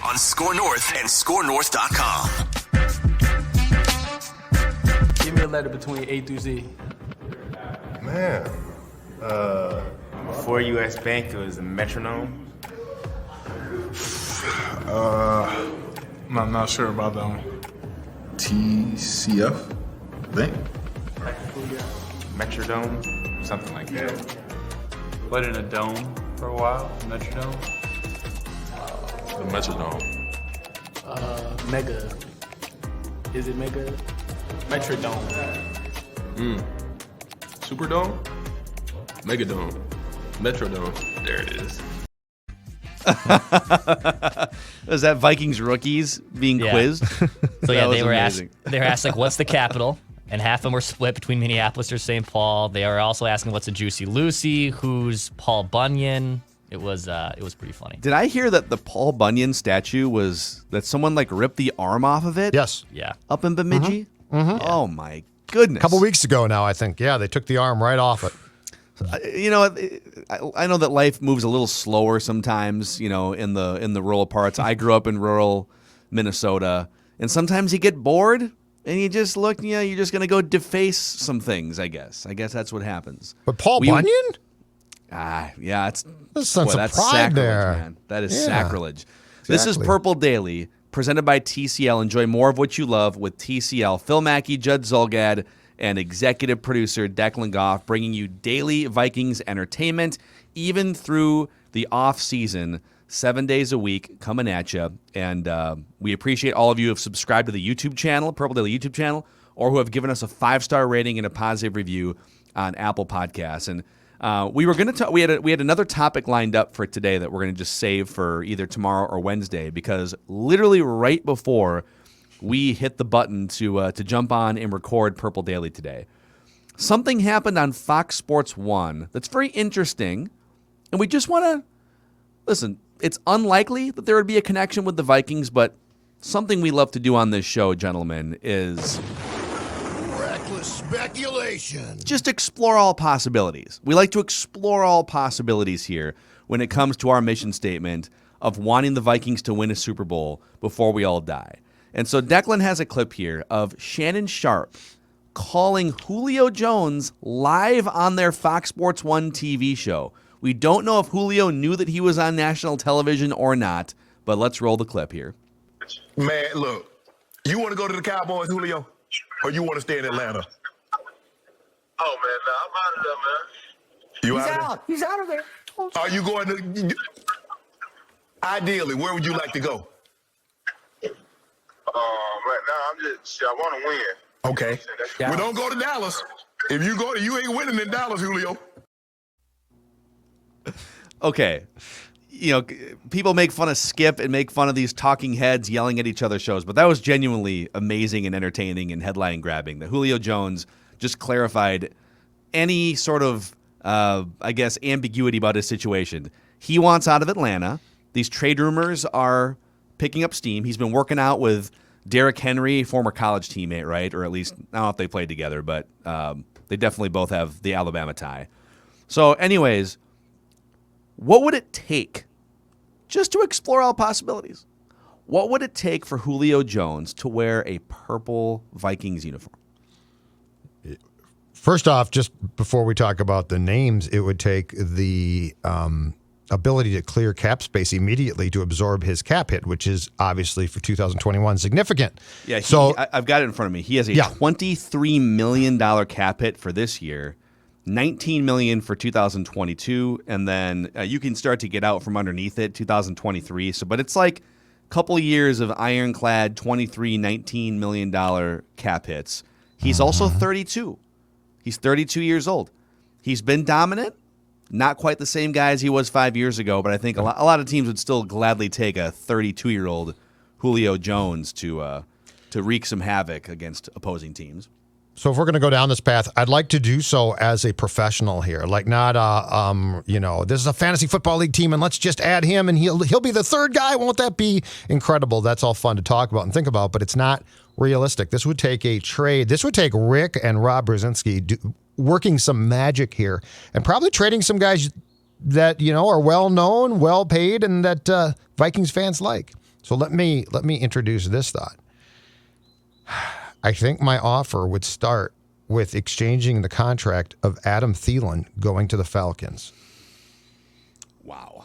on SKOR North and SKORNorth.com. Give me a letter between A through Z. Man. Before U.S. Bank, it was a metronome. I'm not sure about that one. TCF? Bank? Metrodome? Something like that. What, in a dome for a while? Metrodome? The Metrodome. Mega. Is it Mega? Metrodome. Superdome? Megadome. Metrodome. There it is. Was that Vikings rookies being quizzed? So they were asked. They were asked like, "What's the capital?" And half of them were split between Minneapolis or St. Paul. They were also asking, "What's a Juicy Lucy?" Who's Paul Bunyan? It was pretty funny. Did I hear that the Paul Bunyan statue was that someone like ripped the arm off of it? Yes. Yeah. Up in Bemidji? Oh my goodness. A couple weeks ago now, I think. Yeah, they took the arm right off it. You know, I know that life moves a little slower sometimes, you know, in the rural parts. I grew up in rural Minnesota, and sometimes you get bored and you just look, you know, you're just going to go deface some things, I guess. I guess that's what happens. But Paul Bunyan? Yeah, There's a sense of that's pride sacrilege, there. man. That is Yeah, sacrilege. This is exactly. Purple Daily, presented by TCL. Enjoy more of what you love with TCL. Phil Mackey, Judd Zulgad, and executive producer Declan Goff, bringing you daily Vikings entertainment, even through the off season, 7 days a week, coming at you. And we appreciate all of you who have subscribed to the YouTube channel, Purple Daily YouTube channel, or who have given us a 5-star rating and a positive review on Apple Podcasts. And we were going to talk. We had another topic lined up for today that we're going to just save for either tomorrow or Wednesday, because literally right before we hit the button to jump on and record Purple Daily today, something happened on Fox Sports 1 that's very interesting, and we just want to listen. It's unlikely that there would be a connection with the Vikings, but something we love to do on this show, gentlemen, is reckless speculation. Just explore all possibilities. We like to explore all possibilities here when it comes to our mission statement of wanting the Vikings to win a Super Bowl before we all die. And so Declan has a clip here of Shannon Sharpe calling Julio Jones live on their Fox Sports 1 TV show. We don't know if Julio knew that he was on national television or not, but let's roll the clip here. Man, look, you want to go to the Cowboys, Julio, or you want to stay in Atlanta? Oh, man, nah, I'm out of there, man. You out of there? He's out of there. Are you going to... Ideally, where would you like to go? Right now, I want to win. Okay. Well, don't go to Dallas. If you go to, you ain't winning in Dallas, Julio. Okay. You know, people make fun of Skip and make fun of these talking heads yelling at each other's shows, but that was genuinely amazing and entertaining and headline grabbing. That Julio Jones just clarified any sort of, I guess, ambiguity about his situation. He wants out of Atlanta. These trade rumors are picking up steam. He's been working out with Derrick Henry, former college teammate, right? Or at least, I don't know if they played together, but they definitely both have the Alabama tie. So anyways, what would it take, just to explore all possibilities, what would it take for Julio Jones to wear a purple Vikings uniform? First off, just before we talk about the names, it would take the ability to clear cap space immediately to absorb his cap hit, which is obviously for 2021 significant. Yeah, so I've got it in front of me. He has a $23 million cap hit for this year, $19 million for 2022, and then you can start to get out from underneath it, 2023. So, but it's like a couple of years of ironclad $19 million cap hits. He's also 32. He's 32 years old. He's been dominant. Not quite the same guy as he was 5 years ago, but I think a lot of teams would still gladly take a 32-year-old Julio Jones to wreak some havoc against opposing teams. So if we're going to go down this path, I'd like to do so as a professional here, like not this is a fantasy football league team and let's just add him and he'll be the third guy. Won't that be incredible? That's all fun to talk about and think about, but it's not realistic. This would take a trade. This would take Rick and Rob Brzezinski working some magic here and probably trading some guys that, are well known, well paid, and that Vikings fans like. So let me introduce this thought. I think my offer would start with exchanging the contract of Adam Thielen going to the Falcons. Wow.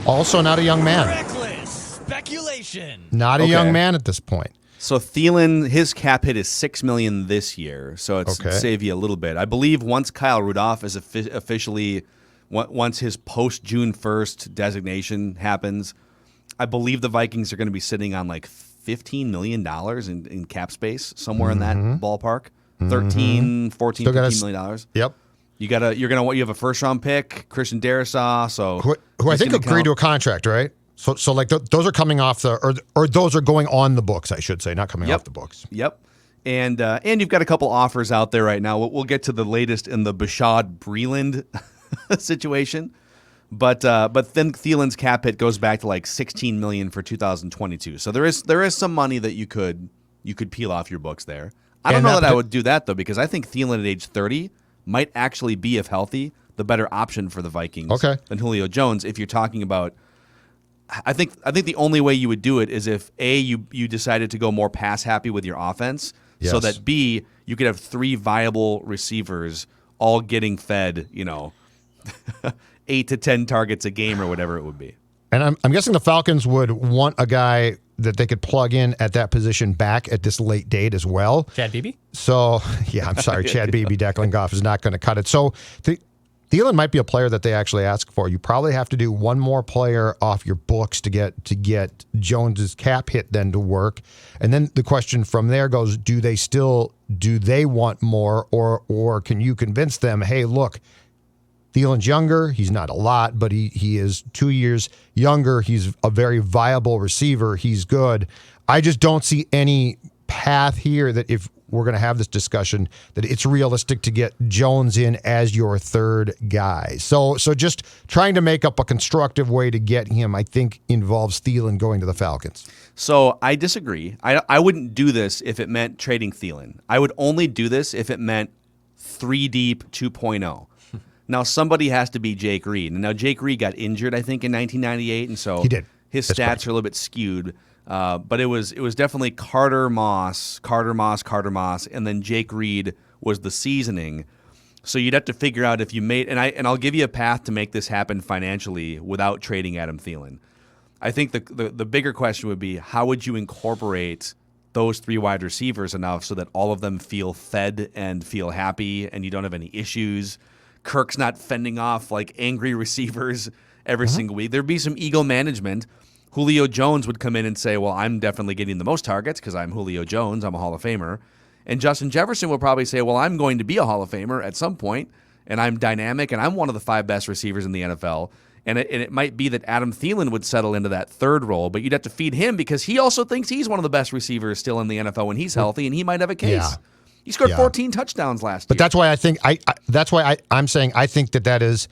Also not a young man. Reckless speculation. Not a young man at this point. So Thielen, his cap hit is $6 million this year, so it's save you a little bit. I believe once Kyle Rudolph is officially, once his post June 1st designation happens, I believe the Vikings are going to be sitting on like $15 million in cap space, somewhere in that ballpark. 13, 14, $15 million. Yep. You have a first round pick, Christian Darrisaw, so who I think agreed to a contract, right? So like those are coming off or those are going on the books, I should say, not coming off the books. Yep. And you've got a couple offers out there right now. We'll get to the latest in the Bashaud Breeland situation, but then Thielen's cap hit goes back to like $16 million for 2022. So there is some money that you could peel off your books there. I don't know that I would do that though, because I think Thielen at age 30 might actually be, if healthy, the better option for the Vikings than Julio Jones. If you're talking about, I think the only way you would do it is if A, you decided to go more pass happy with your offense, so that B, you could have 3 viable receivers all getting fed, 8 to 10 targets a game or whatever it would be. And I'm guessing the Falcons would want a guy that they could plug in at that position back at this late date as well. Chad Beebe? So, yeah, I'm sorry. Chad Beebe, Declan Goff is not going to cut it. So Thielen might be a player that they actually ask for. You probably have to do one more player off your books to get Jones's cap hit then to work. And then the question from there goes, do they want more or can you convince them, hey, look, Thielen's younger. He's not a lot, but he is 2 years younger. He's a very viable receiver. He's good. I just don't see any path here that if we're going to have this discussion that it's realistic to get Jones in as your third guy. So just trying to make up a constructive way to get him, I think, involves Thielen going to the Falcons. So I disagree. I wouldn't do this if it meant trading Thielen. I would only do this if it meant 3 deep 2.0. Now, somebody has to be Jake Reed. And now, Jake Reed got injured, I think, in 1998, and so he did. His stats are a little bit skewed. But it was definitely Carter Moss, and then Jake Reed was the seasoning. So you'd have to figure out if you made, and I'll give you a path to make this happen financially without trading Adam Thielen. I think the bigger question would be, how would you incorporate those 3 wide receivers enough so that all of them feel fed and feel happy and you don't have any issues? Kirk's not fending off like angry receivers every single week. There'd be some ego management. Julio Jones would come in and say, well, I'm definitely getting the most targets because I'm Julio Jones. I'm a Hall of Famer. And Justin Jefferson will probably say, well, I'm going to be a Hall of Famer at some point, and I'm dynamic, and I'm one of the 5 best receivers in the NFL. And it might be that Adam Thielen would settle into that third role, but you'd have to feed him because he also thinks he's one of the best receivers still in the NFL when he's healthy, and he might have a case. Yeah. He scored 14 touchdowns last year. But that's why I think I'm saying I think that is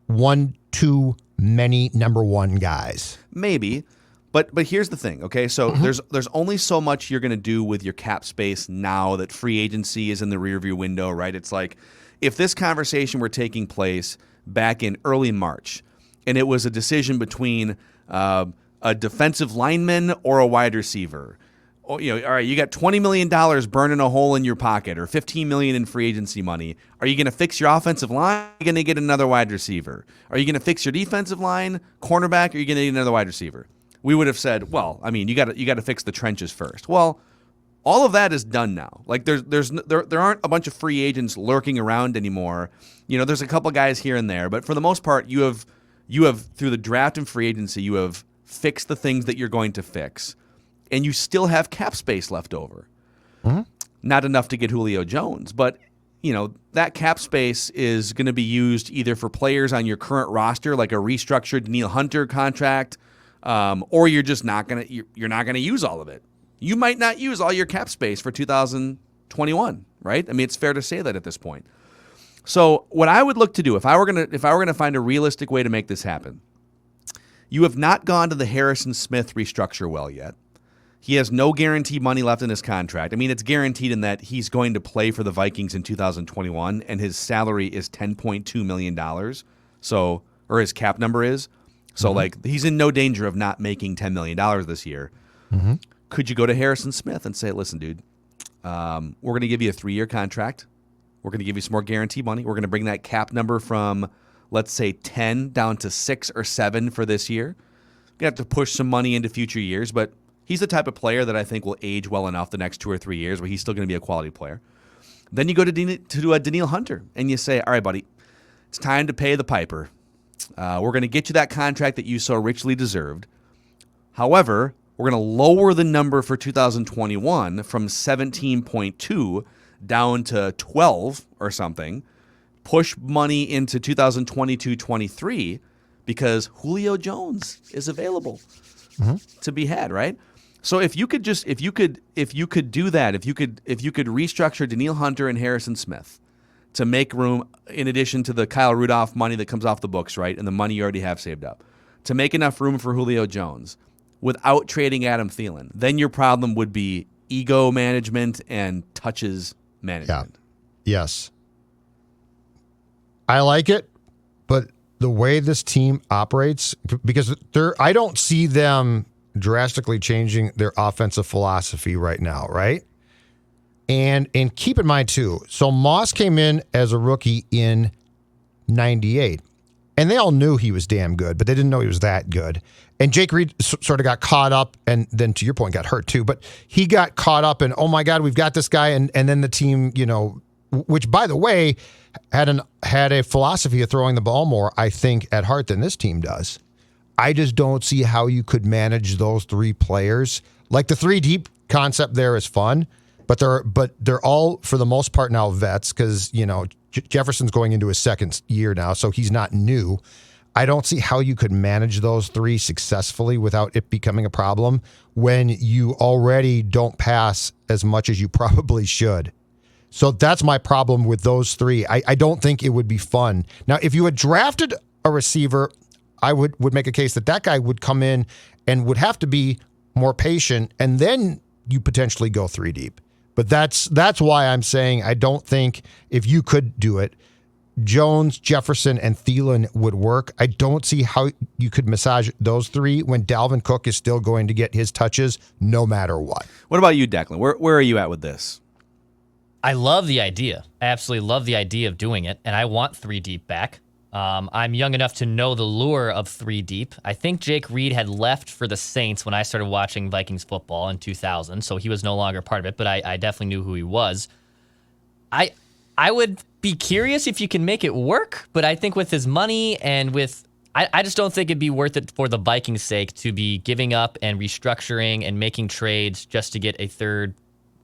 one too many number 1 guys. Maybe. But here's the thing, okay? So there's only so much you're going to do with your cap space now that free agency is in the rearview window, right? It's like if this conversation were taking place back in early March and it was a decision between a defensive lineman or a wide receiver, all right, you got $20 million burning a hole in your pocket or $15 million in free agency money. Are you going to fix your offensive line? Are you going to get another wide receiver? Are you going to fix your defensive line, cornerback, or are you going to get another wide receiver? We would have said, well, I mean, you got to fix the trenches first. Well, all of that is done now. Like there aren't a bunch of free agents lurking around anymore. There's a couple guys here and there, but for the most part, you have through the draft and free agency, you have fixed the things that you're going to fix, and you still have cap space left over. Not enough to get Julio Jones, but that cap space is going to be used either for players on your current roster, like a restructured Danielle Hunter contract. Or you're just not gonna use all of it. You might not use all your cap space for 2021, right? I mean, it's fair to say that at this point. So what I would look to do if I were gonna find a realistic way to make this happen, you have not gone to the Harrison Smith restructure well yet. He has no guaranteed money left in his contract. I mean, it's guaranteed in that he's going to play for the Vikings in 2021, and his salary is $10.2 million. Or his cap number is. So, like, he's in no danger of not making $10 million this year. Could you go to Harrison Smith and say, listen, dude, we're going to give you a 3-year contract. We're going to give you some more guarantee money. We're going to bring that cap number from, let's say, 10 down to 6 or 7 for this year. You're going to have to push some money into future years, but he's the type of player that I think will age well enough the next 2 or 3 years where he's still going to be a quality player. Then you go to Daniil Hunter, and you say, all right, buddy, it's time to pay the piper. We're going to get you that contract that you so richly deserved. However, we're going to lower the number for 2021 from 17.2 down to 12 or something, push money into 2022-23 because Julio Jones is available to be had, right? So if you could do that, if you could restructure Daniil Hunter and Harrison Smith to make room, in addition to the Kyle Rudolph money that comes off the books, right, and the money you already have saved up, to make enough room for Julio Jones without trading Adam Thielen, then your problem would be ego management and touches management. Yeah. Yes. I like it, but the way this team operates, because I don't see them drastically changing their offensive philosophy right now, right? And keep in mind, too, so Moss came in as a rookie in 98, and they all knew he was damn good, but they didn't know he was that good. And Jake Reed sort of got caught up, and then to your point, got hurt, too. But he got caught up in, oh, my God, we've got this guy. And then the team, which, by the way, had a philosophy of throwing the ball more, I think, at heart than this team does. I just don't see how you could manage those 3 players. Like, the 3 deep concept there is fun, but they're all, for the most part, now vets because, Jefferson's going into his 2nd year now, so he's not new. I don't see how you could manage those 3 successfully without it becoming a problem when you already don't pass as much as you probably should. So that's my problem with those 3. I don't think it would be fun. Now, if you had drafted a receiver, I would make a case that guy would come in and would have to be more patient, and then you potentially go 3 deep. But that's why I'm saying I don't think if you could do it, Jones, Jefferson, and Thielen would work. I don't see how you could massage those 3 when Dalvin Cook is still going to get his touches no matter what. What about you, Declan? Where are you at with this? I love the idea. I absolutely love the idea of doing it, and I want 3 deep back. I'm young enough to know the lure of 3 deep. I think Jake Reed had left for the Saints when I started watching Vikings football in 2000, so he was no longer part of it, but I definitely knew who he was. I would be curious if you can make it work, but I think with his money and I just don't think it'd be worth it for the Vikings' sake to be giving up and restructuring and making trades just to get a 3rd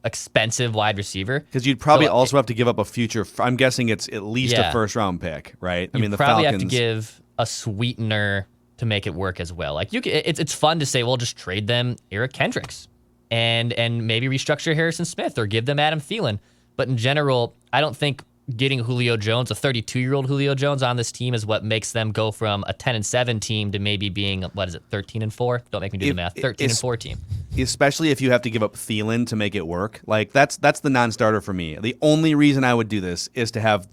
expensive wide receiver. Because you'd probably also have to give up a future. I'm guessing it's at least a 1st-round pick, right? The probably Falcons have to give a sweetener to make it work as well. Like it's fun to say, well, just trade them Eric Kendricks and maybe restructure Harrison Smith or give them Adam Thielen. But in general, I don't think getting Julio Jones, a 32-year-old Julio Jones on this team is what makes them go from a 10-7 team to maybe being, 13-4? Don't make me do the math. 13-4 team. Especially if you have to give up Thielen to make it work. Like that's the non-starter for me. The only reason I would do this is to have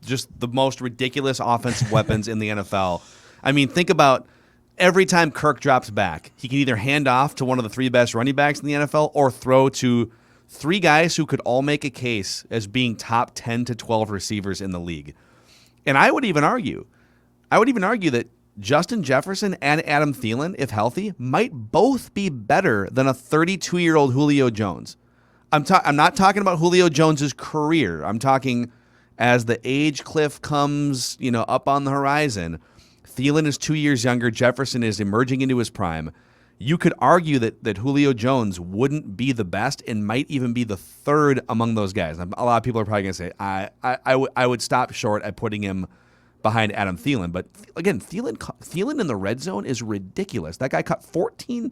just the most ridiculous offensive weapons in the NFL. I mean, think about every time Kirk drops back, he can either hand off to one of the 3 best running backs in the NFL or throw to 3 guys who could all make a case as being top 10 to 12 receivers in the league. And I would even argue that Justin Jefferson and Adam Thielen, if healthy, might both be better than a 32-year-old Julio Jones. I'm not talking about Julio Jones's career. I'm talking as the age cliff comes, up on the horizon. Thielen is 2 years younger. Jefferson is emerging into his prime. You could argue that Julio Jones wouldn't be the best and might even be the 3rd among those guys. A lot of people are probably going to say, I would stop short at putting him behind Adam Thielen. But again, Thielen in the red zone is ridiculous. That guy caught 14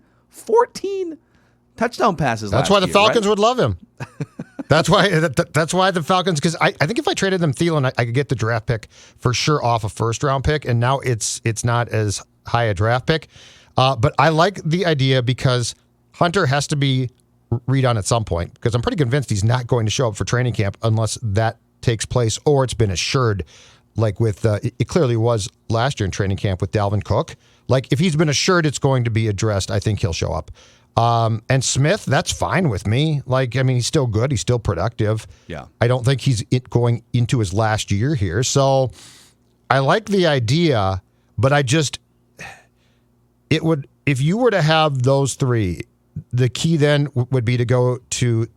touchdown passes That's last why the year, Falcons right? would love him. That's why the Falcons, because I think if I traded them Thielen, I could get the draft pick for sure off a 1st-round pick, and now it's not as high a draft pick. But I like the idea because Hunter has to be redone at some point, because I'm pretty convinced he's not going to show up for training camp unless that takes place or it's been assured, like with it clearly was last year in training camp with Dalvin Cook. Like, if he's been assured it's going to be addressed, I think he'll show up. And Smith, that's fine with me. Like, I mean, he's still good. He's still productive. Yeah. I don't think he's going into his last year here. So I like the idea, but it would, if you were to have those three, the key then would be to go to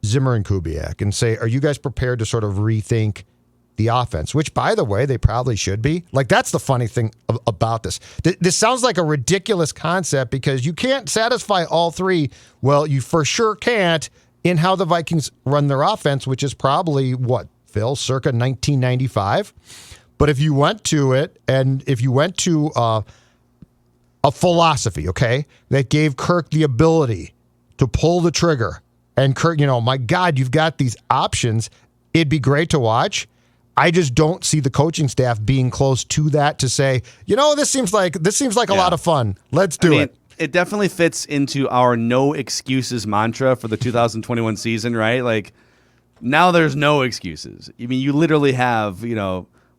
Zimmer and Kubiak and say, are you guys prepared to sort of rethink the offense? Which, by the way, they probably should be. Like, that's the funny thing about this. This sounds like a ridiculous concept because you can't satisfy all three. Well, you for sure can't in how the Vikings run their offense, which is probably, what, Phil, circa 1995? But if you went to it and if you went to a philosophy, okay, that gave Kirk the ability to pull the trigger, and Kirk, my God, you've got these options. It'd be great to watch. I just don't see the coaching staff being close to that to say, this seems like a lot of fun. Let's do it. It definitely fits into our no excuses mantra for the 2021 season, right? Like, now there's no excuses. I mean, you literally have,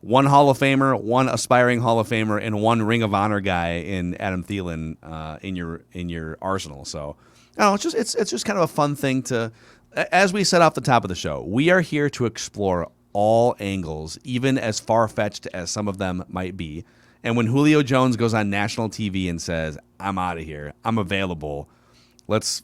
one Hall of Famer, one aspiring Hall of Famer, and one Ring of Honor guy in Adam Thielen in your arsenal. So, it's just kind of a fun thing to, as we said off the top of the show, we are here to explore all angles, even as far-fetched as some of them might be. And when Julio Jones goes on national TV and says, "I'm out of here, I'm available, let's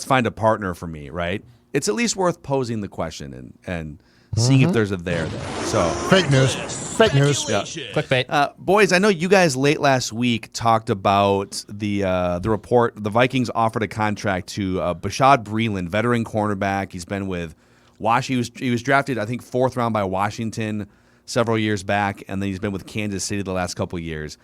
find a partner for me," right? It's at least worth posing the question and seeing if there's a there. So fake news. Yeah. Clickbait. Boys, I know you guys late last week talked about the report. The Vikings offered a contract to Bashaud Breeland, veteran cornerback. He's been with Washington. He was drafted, I think, 4th round by Washington several years back, and then he's been with Kansas City the last couple of years.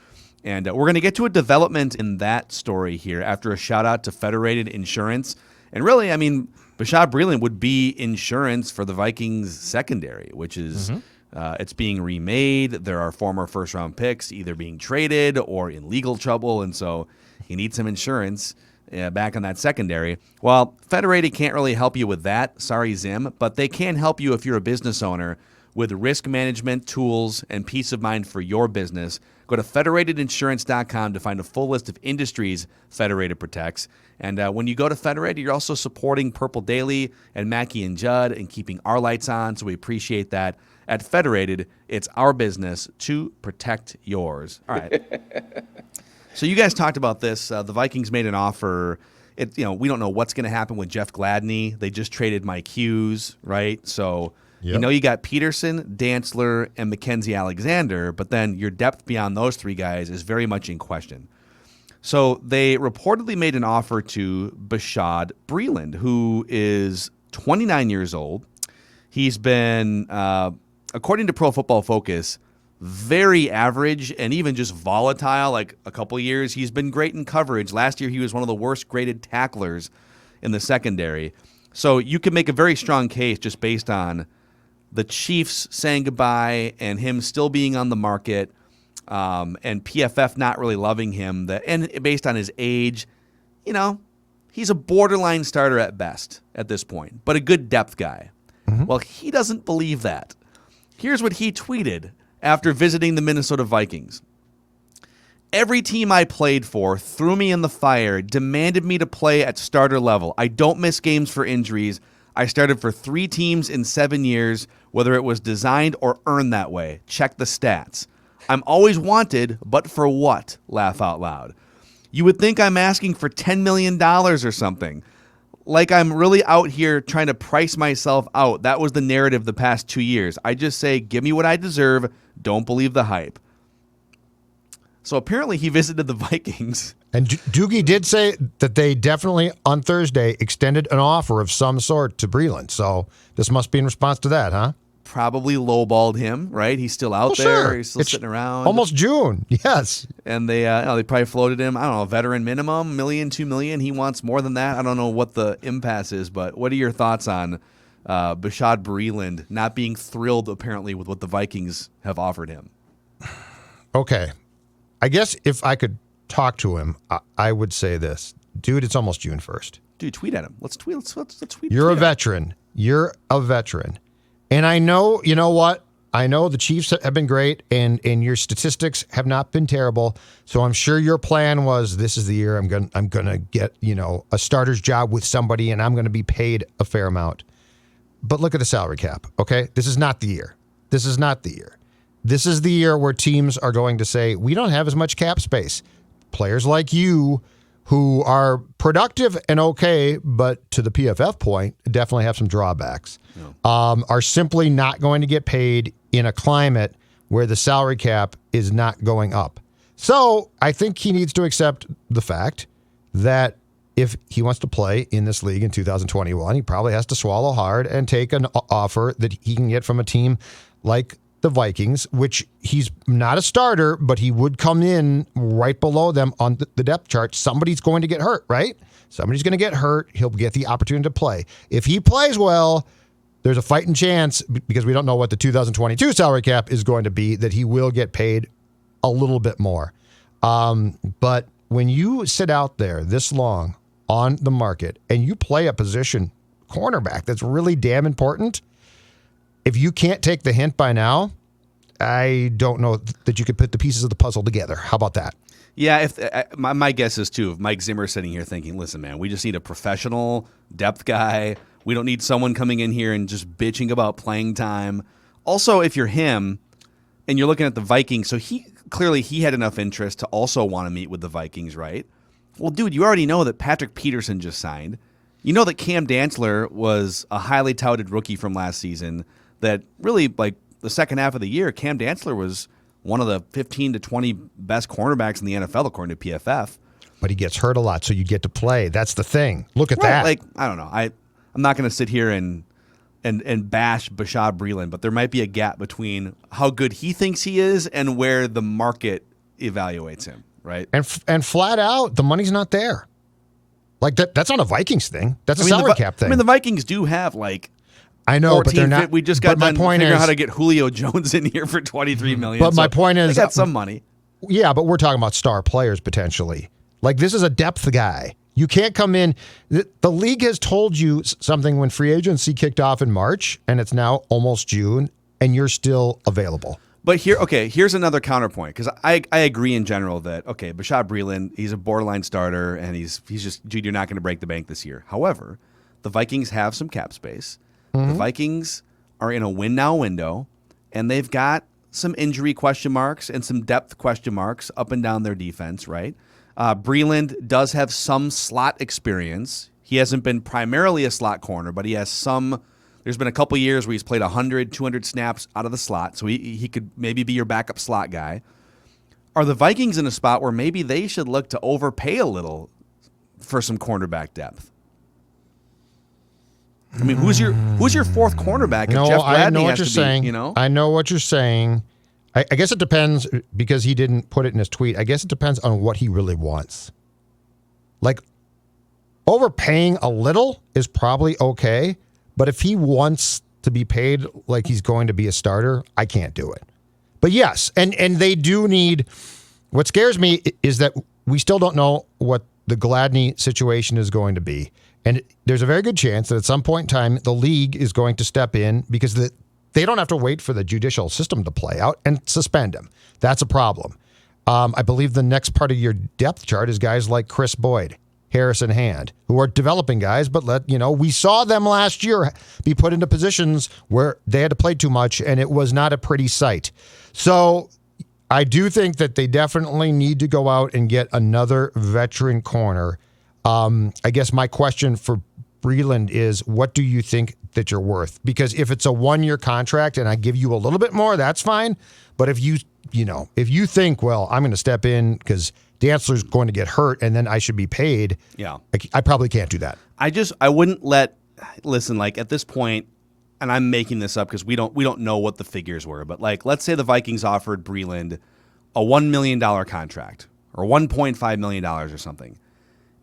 And we're going to get to a development in that story here after a shout-out to Federated Insurance. And really, I mean, Bashaud Breeland would be insurance for the Vikings secondary, which is it's being remade. There are former first-round picks either being traded or in legal trouble, and so he needs some insurance back on that secondary. Well, Federated can't really help you with that. Sorry, Zim. But they can help you if you're a business owner with risk management tools and peace of mind for your business. Go to federatedinsurance.com to find a full list of industries Federated protects. And when you go to Federated, you're also supporting Purple Daily and Mackie and Judd and keeping our lights on, so we appreciate that. At Federated, it's our business to protect yours. All right. So you guys talked about this. The Vikings made an offer. We don't know what's going to happen with Jeff Gladney. They just traded Mike Hughes, right? So you got Peterson, Dantzler, and Mackenzie Alexander, but then your depth beyond those three guys is very much in question. So they reportedly made an offer to Bashaud Breeland, who is 29 years old. He's been, according to Pro Football Focus, very average and even just volatile. Like a couple of years, he's been great in coverage. Last year, he was one of the worst graded tacklers in the secondary. So you can make a very strong case just based on the Chiefs saying goodbye and him still being on the market, and PFF not really loving him. And based on his age, he's a borderline starter at best at this point, but a good depth guy. Well, he doesn't believe that. Here's what he tweeted after visiting the Minnesota Vikings. Every team I played for threw me in the fire, demanded me to play at starter level. I don't miss games for injuries. I started for 3 teams in 7 years, whether it was designed or earned that way. Check the stats. I'm always wanted, but for what? Laugh out loud. You would think I'm asking for $10 million or something. Like I'm really out here trying to price myself out. That was the narrative the past 2 years. I just say, give me what I deserve. Don't believe the hype. So apparently he visited the Vikings. And Doogie did say that they definitely, on Thursday, extended an offer of some sort to Breeland. So this must be in response to that, huh? Probably lowballed him, right? He's still out there. Sure. He's still sitting around. Almost June, yes. And they probably floated him, I don't know, veteran minimum, $1 million, $2 million. He wants more than that. I don't know what the impasse is, but what are your thoughts on Bashaud Breeland not being thrilled, apparently, with what the Vikings have offered him? Okay. I guess if I could talk to him, I would say this. Dude, it's almost June 1st. Dude, tweet at him. Let's tweet. Let's tweet. You're a veteran. You're a veteran. And I know, you know what? I know the Chiefs have been great, and your statistics have not been terrible. So I'm sure your plan was, this is the year I'm gonna get a starter's job with somebody, and I'm gonna be paid a fair amount. But look at the salary cap. Okay, this is not the year. This is not the year. This is the year where teams are going to say, we don't have as much cap space. Players like you, who are productive and okay, but to the PFF point, definitely have some drawbacks, are simply not going to get paid in a climate where the salary cap is not going up. So I think he needs to accept the fact that if he wants to play in this league in 2021, he probably has to swallow hard and take an offer that he can get from a team like the Vikings, which he's not a starter, but he would come in right below them on the depth chart. Somebody's going to get hurt, right? Somebody's going to get hurt. He'll get the opportunity to play. If he plays well, there's a fighting chance, because we don't know what the 2022 salary cap is going to be, that he will get paid a little bit more. But when you sit out there this long on the market and you play a position, cornerback, that's really damn important, if you can't take the hint by now, I don't know that you could put the pieces of the puzzle together. How about that? Yeah, my guess is, too, if Mike Zimmer's sitting here thinking, listen, man, we just need a professional depth guy. We don't need someone coming in here and just bitching about playing time. Also, if you're him and you're looking at the Vikings, so he had enough interest to also want to meet with the Vikings, right? Well, dude, you already know that Patrick Peterson just signed. You know that Cam Dantzler was a highly touted rookie from last season that really, like, the second half of the year, Cam Dantzler was one of the 15 to 20 best cornerbacks in the NFL, according to PFF. But he gets hurt a lot, so you get to play. That's the thing. Look at that. Like, I don't know. I'm not going to sit here and bash Bashaud Breeland, but there might be a gap between how good he thinks he is and where the market evaluates him, right? And flat out, the money's not there. Like, that's not a Vikings thing. That's a salary cap thing. I mean, the Vikings do have, like, I know, but they're not. We just got done figuring out how to get Julio Jones in here for $23 million. But my point is, they got some money. Yeah, but we're talking about star players potentially. Like, this is a depth guy. You can't come in. The league has told you something when free agency kicked off in March, and it's now almost June, and you're still available. But here's another counterpoint, because I agree in general that, Bashaud Breeland, he's a borderline starter, and he's just, dude, you're not going to break the bank this year. However, the Vikings have some cap space. Mm-hmm. The Vikings are in a win-now window, and they've got some injury question marks and some depth question marks up and down their defense, right? Breeland does have some slot experience. He hasn't been primarily a slot corner, but he has some. There's been a couple years where he's played 100, 200 snaps out of the slot, so he could maybe be your backup slot guy. Are the Vikings in a spot where maybe they should look to overpay a little for some cornerback depth? I mean, who's your fourth cornerback? No, Jeff Gladney I know what you're saying. I know what you're saying. I guess it depends, because he didn't put it in his tweet. I guess it depends on what he really wants. Like, overpaying a little is probably okay, but if he wants to be paid like he's going to be a starter, I can't do it. But yes, and they do need. What scares me is that we still don't know what the Gladney situation is going to be. And there's a very good chance that at some point in time, the league is going to step in, because they don't have to wait for the judicial system to play out and suspend him. That's a problem. I believe the next part of your depth chart is guys like Chris Boyd, Harrison Hand, who are developing guys, but we saw them last year be put into positions where they had to play too much, and it was not a pretty sight. So I do think that they definitely need to go out and get another veteran corner. I guess my question for Breeland is, what do you think that you're worth? Because if it's a 1-year contract and I give you a little bit more, that's fine. But if you think, well, I'm going to step in because Dantzler's going to get hurt and then I should be paid. Yeah, I probably can't do that. I wouldn't listen, like, at this point, and I'm making this up because we don't know what the figures were, but, like, let's say the Vikings offered Breeland a $1 million contract or $1.5 million or something.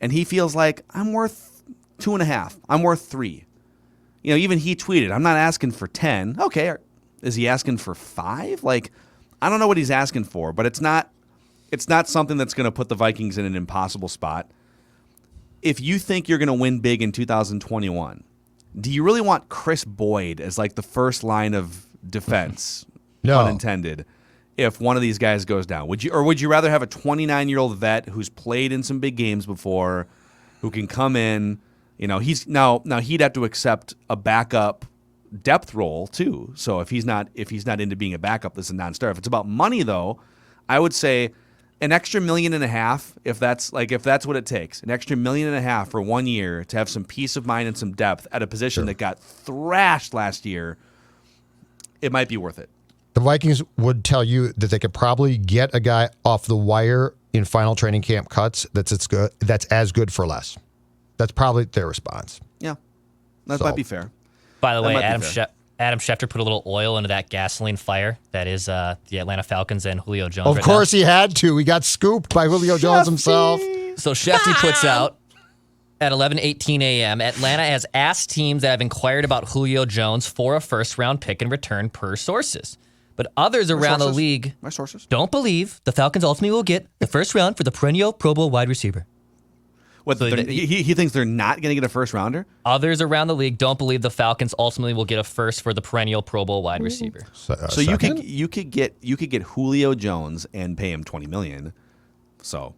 And he feels like, I'm worth 2.5. I'm worth 3. Even he tweeted, I'm not asking for 10. Okay, is he asking for 5? Like, I don't know what he's asking for, but it's not something that's going to put the Vikings in an impossible spot. If you think you're going to win big in 2021, do you really want Chris Boyd as, like, the first line of defense No. pun intended, if one of these guys goes down? Would you rather have a 29-year-old vet who's played in some big games before, who can come in? He's now he'd have to accept a backup depth role too. So if he's not into being a backup, this is a non-starter. If it's about money though, I would say an extra $1.5 million, if that's what it takes, an extra $1.5 million for 1 year to have some peace of mind and some depth at a position that got thrashed last year, it might be worth it. The Vikings would tell you that they could probably get a guy off the wire in final training camp cuts that's as good for less. That's probably their response. Yeah, that might be fair. By the way, Adam Schefter put a little oil into that gasoline fire that is the Atlanta Falcons and Julio Jones. Of course he had to. He got scooped by Julio Jones himself. So Shefty puts out at 11:18 a.m. Atlanta has asked teams that have inquired about Julio Jones for a first-round pick in return per sources. But others around the league don't believe the Falcons ultimately will get the first round for the perennial Pro Bowl wide receiver. He thinks they're not going to get a first rounder? Others around the league don't believe the Falcons ultimately will get a first for the perennial Pro Bowl wide receiver. So you could get Julio Jones and pay him $20 million. So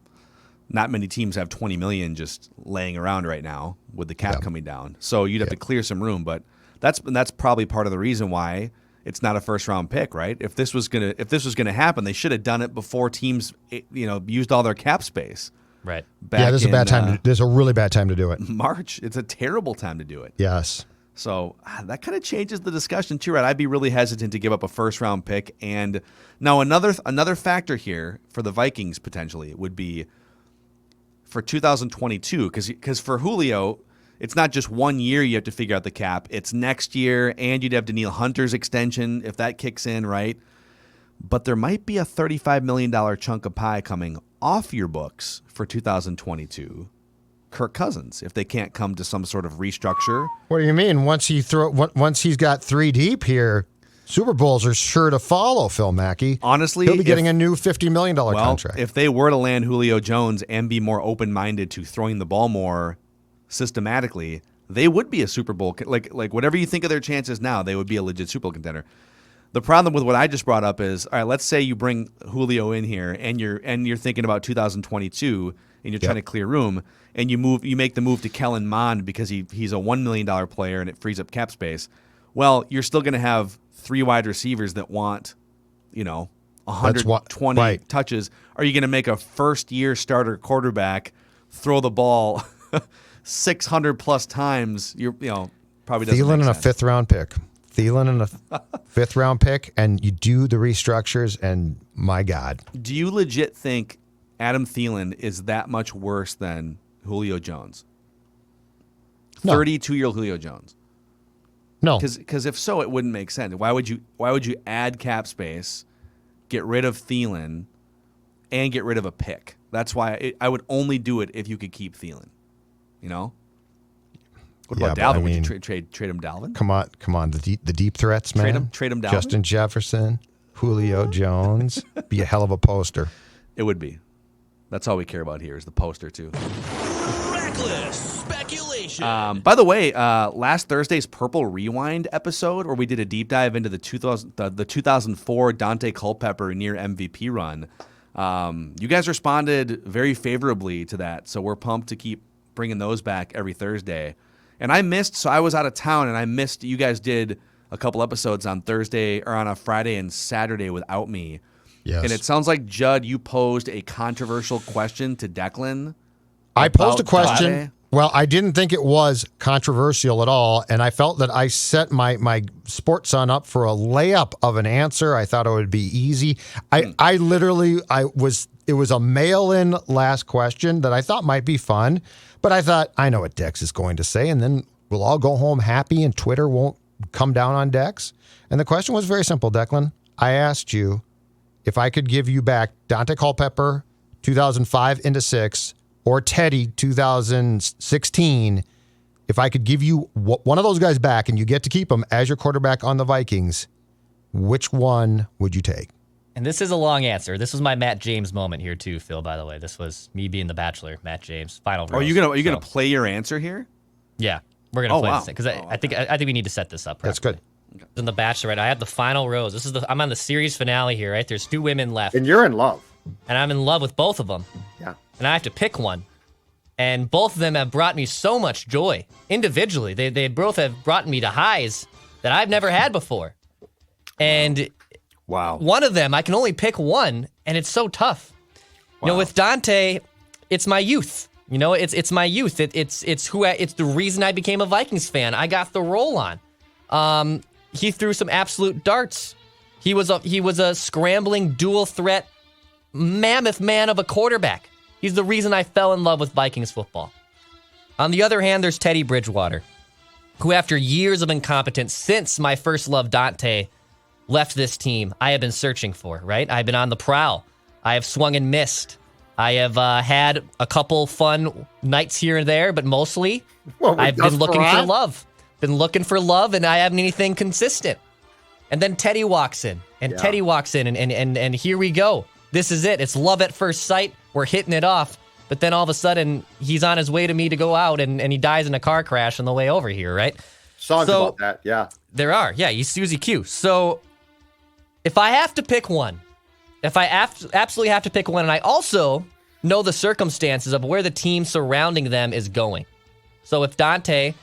not many teams have $20 million just laying around right now with the cap coming down. So you'd have to clear some room, but that's probably part of the reason why it's not a first round pick, right? If this was gonna happen, they should have done it before teams used all their cap space. Right. This is a bad time. This is a really bad time to do it. March. It's a terrible time to do it. Yes. So that kind of changes the discussion too, right? I'd be really hesitant to give up a first round pick. And now another factor here for the Vikings potentially would be for 2022, because for Julio, it's not just 1 year you have to figure out the cap. It's next year, and you'd have Danielle Hunter's extension if that kicks in, right? But there might be a $35 million chunk of pie coming off your books for 2022. Kirk Cousins, if they can't come to some sort of restructure. What do you mean? Once he's got 3 deep here, Super Bowls are sure to follow, Phil Mackey. Honestly, he'll be getting a new $50 million contract. If they were to land Julio Jones and be more open-minded to throwing the ball more systematically, they would be a Super Bowl. Like whatever you think of their chances now, they would be a legit Super Bowl contender. The problem with what I just brought up is, all right, let's say you bring Julio in here and you're thinking about 2022 and you're trying to clear room, and you make the move to Kellen Mond because he's a $1 million player and it frees up cap space. Well, you're still going to have 3 wide receivers that want, 120 touches. Are you going to make a first-year starter quarterback throw the ball 600 plus times? Probably doesn't Thielen make and sense. a 5th round pick. Thielen and a 5th round pick, and you do the restructures, and my God. Do you legit think Adam Thielen is that much worse than Julio Jones? No. 32-year-old Julio Jones. No. Because if so, it wouldn't make sense. Why would you add cap space, get rid of Thielen, and get rid of a pick? That's why I would only do it if you could keep Thielen. What about Dalvin? Would you trade him Dalvin? Come on, the deep threats, man. Trade him Dalvin. Justin Jefferson, Julio Jones, be a hell of a poster. It would be. That's all we care about here is the poster too. Reckless speculation. By the way, last Thursday's Purple Rewind episode, where we did a deep dive into the 2004 Dante Culpepper near MVP run, you guys responded very favorably to that. So we're pumped to keep bringing those back every Thursday. And I was out of town, and I missed. You guys did a couple episodes on Thursday or on a Friday and Saturday without me. Yes. And it sounds like, Judd, you posed a controversial question to Declan. I posed a about question. Dante. Well, I didn't think it was controversial at all, and I felt that I set my sports son up for a layup of an answer. I thought it would be easy. It was a mail-in last question that I thought might be fun, but I thought, I know what Dex is going to say, and then we'll all go home happy and Twitter won't come down on Dex. And the question was very simple, Declan. I asked you if I could give you back Dante Culpepper 2005 into 6 or Teddy 2016, if I could give you one of those guys back and you get to keep them as your quarterback on the Vikings, which one would you take? And this is a long answer. This was my Matt James moment here too, Phil, by the way. This was me being the Bachelor, Matt James, final roast. Are you gonna play your answer here? Yeah. We're gonna play wow. this because I think we need to set this up. That's good. In The Bachelorette, I have the final rose. I'm on the series finale here, right? There's 2 women left. And you're in love. And I'm in love with both of them. Yeah. And I have to pick one. And both of them have brought me so much joy individually. They both have brought me to highs that I've never had before. And one of them, I can only pick one, and it's so tough. You know, with Dante, it's my youth. You know, it's my youth. It's the reason I became a Vikings fan. I got the roll on. He threw some absolute darts. He was a scrambling dual threat mammoth man of a quarterback. He's the reason I fell in love with Vikings football. On the other hand, there's Teddy Bridgewater, who after years of incompetence since my first love Dante left this team, I have been searching for, right? I've been on the prowl. I have swung and missed. I have had a couple fun nights here and there, but mostly I've been looking for love. Been looking for love, and I haven't anything consistent. And then Teddy walks in, and here we go. This is it. It's love at first sight. We're hitting it off. But then all of a sudden, he's on his way to me to go out, and he dies in a car crash on the way over here, right? Songs about that, yeah. There are. Yeah, he's Susie Q. So if I have to pick one, absolutely have to pick one, and I also know the circumstances of where the team surrounding them is going. So if Dante,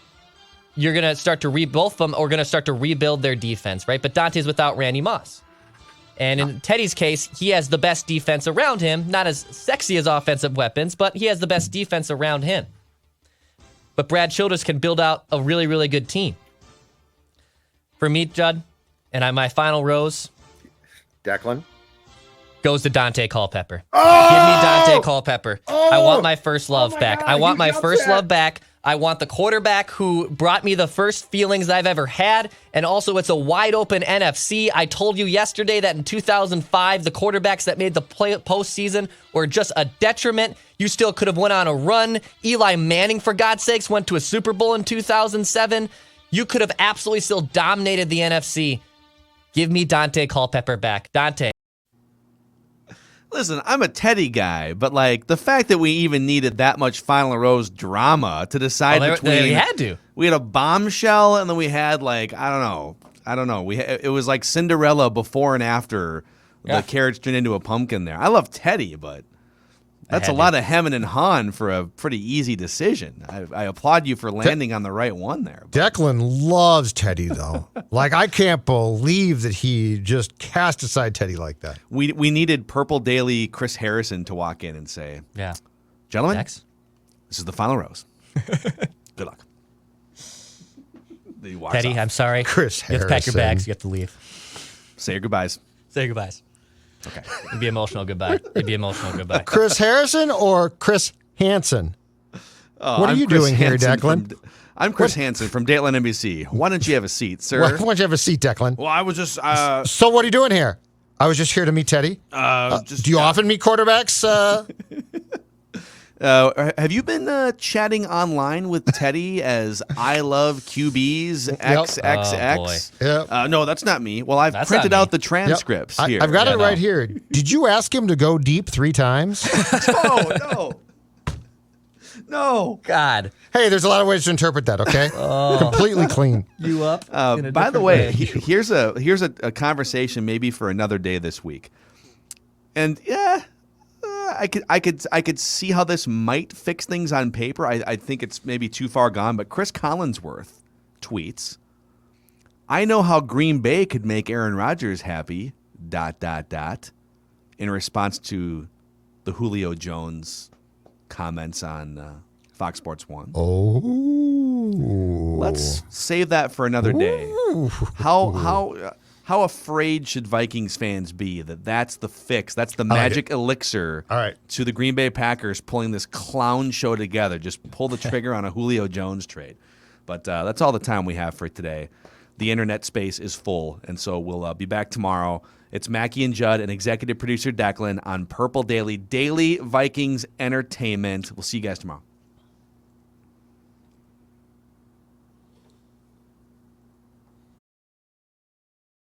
you're going to start to both of them are going to start to rebuild their defense, right? But Dante's without Randy Moss. And in Teddy's case, he has the best defense around him. Not as sexy as offensive weapons, but he has the best defense around him. But Brad Childress can build out a really, really good team. For me, Judd, and my final rose. Declan. Goes to Dante Culpepper. Oh! Give me Dante Culpepper. Oh! I want my first love back. God, I want my first love back. I want the quarterback who brought me the first feelings I've ever had. And also, it's a wide open NFC. I told you yesterday that in 2005, the quarterbacks that made the postseason were just a detriment. You still could have went on a run. Eli Manning, for God's sakes, went to a Super Bowl in 2007. You could have absolutely still dominated the NFC. Give me Dante Culpepper back. Dante. Listen, I'm a Teddy guy, but like the fact that we even needed that much Final Rose drama to decide between, we had to. We had a bombshell, and then we had like I don't know. It was like Cinderella before and after the carriage turned into a pumpkin. There, I love Teddy, but that's a lot of hemming and hawing for a pretty easy decision. I applaud you for landing on the right one there. Declan loves Teddy, though. Like, I can't believe that he just cast aside Teddy like that. We needed Purple Daily Chris Harrison to walk in and say, "Yeah, gentlemen, Next. This is the final rose. Good luck." Teddy, I'm sorry. Chris Harrison. You have to pack your bags. You have to leave. Say your goodbyes. Say your goodbyes. Okay. It'd be emotional goodbye. Chris Harrison or Chris Hansen? Oh, what are you doing here, Declan? I'm Chris Hansen from Dateline NBC. Why don't you have a seat, sir? Why don't you have a seat, Declan? Well, I was just... So what are you doing here? I was just here to meet Teddy. Do you often meet quarterbacks? Have you been chatting online with Teddy as I love QBs XXX? Oh, no, that's not me. Well, I've printed out the transcripts here. I've got it right here. Did you ask him to go deep 3 times? No. God. Hey, there's a lot of ways to interpret that, okay? Completely clean. You up? By the way, here's a conversation maybe for another day this week. And yeah, I could see how this might fix things on paper. I think it's maybe too far gone, but Chris Collinsworth tweets, "I know how Green Bay could make Aaron Rodgers happy, ... in response to the Julio Jones comments on Fox Sports 1. Oh. Let's save that for another day. How afraid should Vikings fans be that that's the fix, that's the magic elixir to the Green Bay Packers pulling this clown show together? Just pull the trigger on a Julio Jones trade. But that's all the time we have for today. The internet space is full, and so we'll be back tomorrow. It's Mackie and Judd and executive producer Declan on Purple Daily Vikings Entertainment. We'll see you guys tomorrow.